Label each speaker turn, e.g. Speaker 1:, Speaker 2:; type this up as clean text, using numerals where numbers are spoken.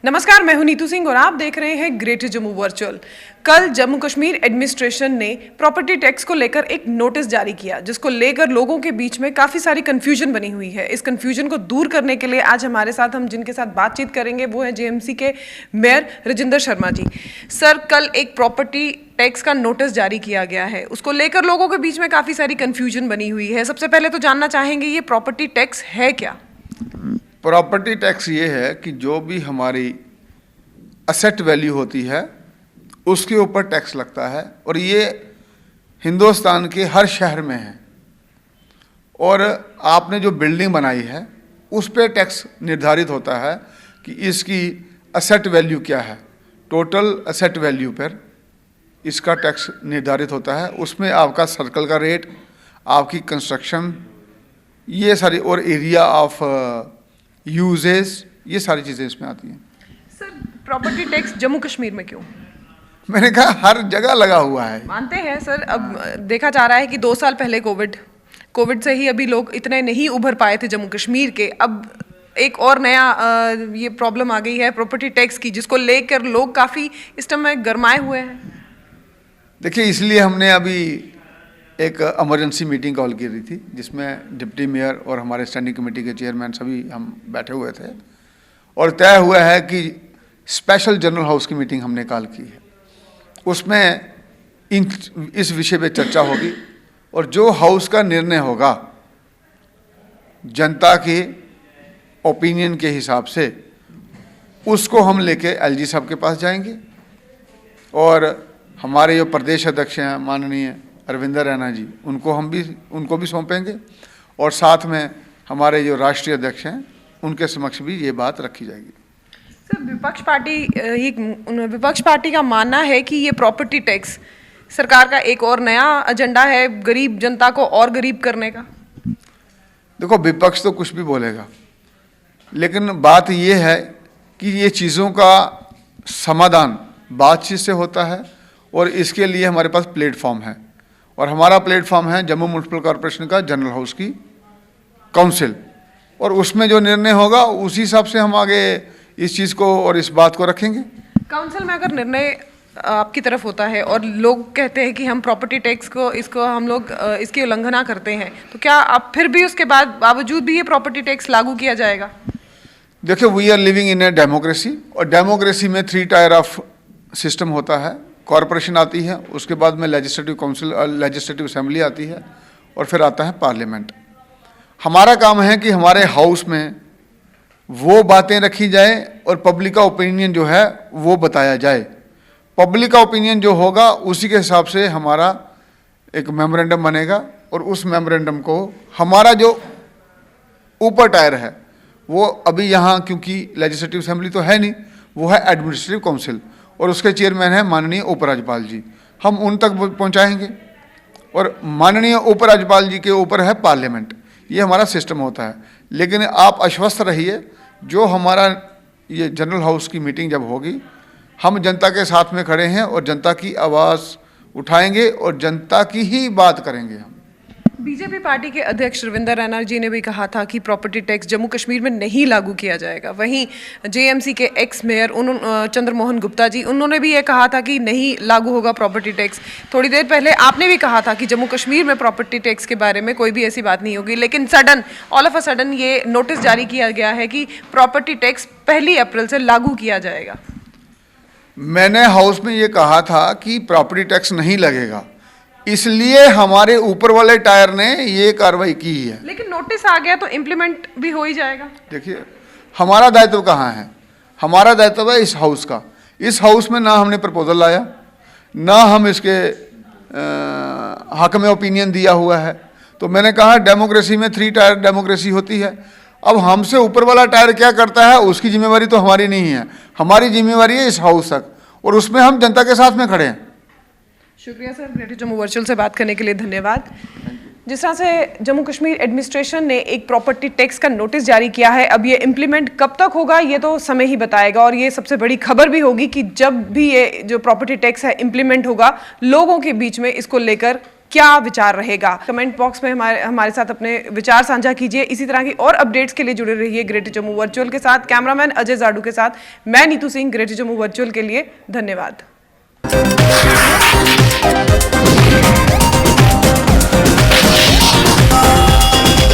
Speaker 1: नमस्कार, मैं हूं नीतू सिंह और आप देख रहे हैं ग्रेटर जम्मू वर्चुअल। कल जम्मू कश्मीर एडमिनिस्ट्रेशन ने प्रॉपर्टी टैक्स को लेकर एक नोटिस जारी किया, जिसको लेकर लोगों के बीच में काफ़ी सारी कन्फ्यूजन बनी हुई है। इस कन्फ्यूजन को दूर करने के लिए आज हमारे साथ हम जिनके साथ बातचीत करेंगे वो है जेएमसी के मेयर राजेंद्र शर्मा जी। सर, कल एक प्रॉपर्टी टैक्स का नोटिस जारी किया गया है, उसको लेकर लोगों के बीच में काफ़ी सारी कन्फ्यूजन बनी हुई है। सबसे पहले तो जानना चाहेंगे ये प्रॉपर्टी टैक्स है क्या?
Speaker 2: प्रॉपर्टी टैक्स ये है कि जो भी हमारी असेट वैल्यू होती है उसके ऊपर टैक्स लगता है, और ये हिंदुस्तान के हर शहर में है। और आपने जो बिल्डिंग बनाई है उस पर टैक्स निर्धारित होता है कि इसकी असेट वैल्यू क्या है। टोटल असेट वैल्यू पर इसका टैक्स निर्धारित होता है। उसमें आपका सर्कल का रेट, आपकी कंस्ट्रक्शन, ये सारी, और एरिया ऑफ यूजेस, ये सारी चीज़ें इसमें आती हैं।
Speaker 1: Sir, property tax Jammu Kashmir में क्यों?
Speaker 2: मैंने कहा हर जगह लगा हुआ है।
Speaker 1: मानते हैं सर, अब देखा जा रहा है कि 2 साल पहले कोविड से ही अभी लोग इतने नहीं उभर पाए थे जम्मू कश्मीर के। अब एक और नया ये प्रॉब्लम आ गई है प्रॉपर्टी टैक्स की, जिसको लेकर लोग काफ़ी इस समय गरमाए हुए हैं।
Speaker 2: देखिए, इसलिए हमने अभी एक इमरजेंसी मीटिंग कॉल की रही थी, जिसमें डिप्टी मेयर और हमारे स्टैंडिंग कमेटी के चेयरमैन सभी हम बैठे हुए थे, और तय हुआ है कि स्पेशल जनरल हाउस की मीटिंग हमने कॉल की है। उसमें इस विषय पे चर्चा होगी, और जो हाउस का निर्णय होगा जनता के ओपिनियन के हिसाब से, उसको हम लेके एलजी साहब के पास जाएंगे, और हमारे जो प्रदेश अध्यक्ष हैं माननीय अरविंदर रैना जी, उनको भी सौंपेंगे, और साथ में हमारे जो राष्ट्रीय अध्यक्ष हैं उनके समक्ष भी ये बात रखी जाएगी।
Speaker 1: सर, विपक्ष पार्टी का मानना है कि ये प्रॉपर्टी टैक्स सरकार का एक और नया एजेंडा है गरीब जनता को और गरीब करने का।
Speaker 2: देखो, विपक्ष तो कुछ भी बोलेगा, लेकिन बात ये है कि ये चीज़ों का समाधान बातचीत से होता है, और इसके लिए हमारे पास प्लेटफॉर्म है, और हमारा प्लेटफॉर्म है जम्मू म्युनिसिपल कॉरपोरेशन का जनरल हाउस की काउंसिल, और उसमें जो निर्णय होगा उसी हिसाब से हम आगे इस चीज़ को और इस बात को रखेंगे। काउंसिल
Speaker 1: में अगर निर्णय आपकी तरफ होता है और लोग कहते हैं कि हम प्रॉपर्टी टैक्स को हम लोग इसकी उल्लंघना करते हैं, तो क्या आप फिर भी उसके बावजूद भी ये प्रॉपर्टी टैक्स लागू किया जाएगा?
Speaker 2: देखिए, we are living in a democracy, और डेमोक्रेसी में 3 टायर ऑफ सिस्टम होता है। कॉरपोरेशन आती है, उसके बाद में लेजिस्लेटिव काउंसिल, लेजिस्लेटिव असेंबली आती है, और फिर आता है पार्लियामेंट। हमारा काम है कि हमारे हाउस में वो बातें रखी जाए और पब्लिक का ओपिनियन जो है वो बताया जाए। पब्लिक का ओपिनियन जो होगा उसी के हिसाब से हमारा एक मेमोरेंडम बनेगा, और उस मेमोरेंडम को हमारा जो ऊपर टायर है वो अभी यहाँ, क्योंकि लेजिस्लेटिव असेंबली तो है नहीं, वो है एडमिनिस्ट्रेटिव काउंसिल, और उसके चेयरमैन हैं माननीय उपराज्यपाल जी। हम उन तक पहुँचाएंगे, और माननीय उपराज्यपाल जी के ऊपर है पार्लियामेंट। ये हमारा सिस्टम होता है। लेकिन आप आश्वस्त रहिए, जो हमारा ये जनरल हाउस की मीटिंग जब होगी, हम जनता के साथ में खड़े हैं, और जनता की आवाज़ उठाएंगे, और जनता की ही बात करेंगे हम।
Speaker 1: बीजेपी पार्टी के अध्यक्ष रविंदर रैना जी ने भी कहा था कि प्रॉपर्टी टैक्स जम्मू कश्मीर में नहीं लागू किया जाएगा। वहीं जेएमसी के एक्स मेयर चंद्रमोहन गुप्ता जी, उन्होंने भी ये कहा था कि नहीं लागू होगा प्रॉपर्टी टैक्स। थोड़ी देर पहले आपने भी कहा था कि जम्मू कश्मीर में प्रॉपर्टी टैक्स के बारे में कोई भी ऐसी बात नहीं होगी, लेकिन ऑल ऑफ अ सडन ये नोटिस जारी किया गया है कि प्रॉपर्टी टैक्स 1 अप्रैल से लागू किया जाएगा।
Speaker 2: मैंने हाउस में ये कहा था कि प्रॉपर्टी टैक्स नहीं लगेगा, इसलिए हमारे ऊपर वाले टायर ने ये कार्रवाई की है।
Speaker 1: लेकिन नोटिस आ गया तो इम्प्लीमेंट भी हो ही जाएगा।
Speaker 2: देखिए, हमारा दायित्व कहाँ है? हमारा दायित्व है इस हाउस का। इस हाउस में ना हमने प्रपोजल लाया, ना हम इसके हक में ओपिनियन दिया हुआ है। तो मैंने कहा डेमोक्रेसी में 3 टायर डेमोक्रेसी होती है। अब हमसे ऊपर वाला टायर क्या करता है उसकी जिम्मेवारी तो हमारी नहीं है, हमारी जिम्मेवारी है इस हाउस तक, और उसमें हम जनता के साथ में खड़े हैं।
Speaker 1: शुक्रिया सर, ग्रेटर जम्मू वर्चुअल से बात करने के लिए धन्यवाद। जिस तरह से जम्मू कश्मीर एडमिनिस्ट्रेशन ने एक प्रॉपर्टी टैक्स का नोटिस जारी किया है, अब ये इम्प्लीमेंट कब तक होगा ये तो समय ही बताएगा, और ये सबसे बड़ी खबर भी होगी कि जब भी ये जो प्रॉपर्टी टैक्स है इम्प्लीमेंट होगा, लोगों के बीच में इसको लेकर क्या विचार रहेगा? कमेंट बॉक्स में हमारे साथ अपने विचार साझा कीजिए। इसी तरह की और अपडेट्स के लिए जुड़े रहिए ग्रेटर जम्मू वर्चुअल के साथ। कैमरामैन अजय जाडू के साथ मैं नीतू सिंह, ग्रेटर जम्मू वर्चुअल के लिए। धन्यवाद।